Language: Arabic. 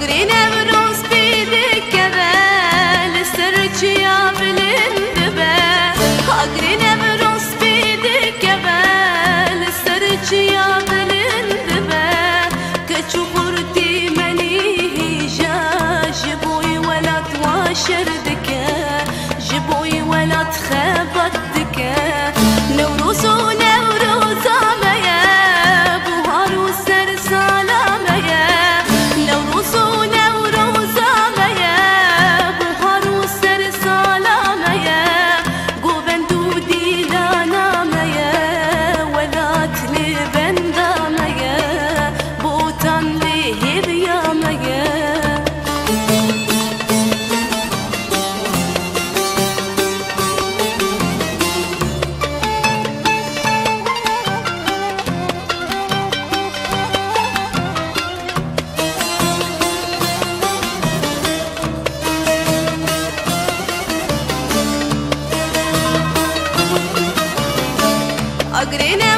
أقرينا بروس بيدك كذا لسرج يا بلندبة أقرينا بروس بيدك كذا لسرج يا بلندبة كشفرتي منيه جبوي ولا تواشردك جبوي ولا تخبطك نوروس ونوروس ميا بوهار وسر سلام يا نوروس ونوروس ميا بوهار وسر سلام يا قوبن دودي لانا ميا ولا تلبن دام يا بوتان ليه بيا ميا أقرينا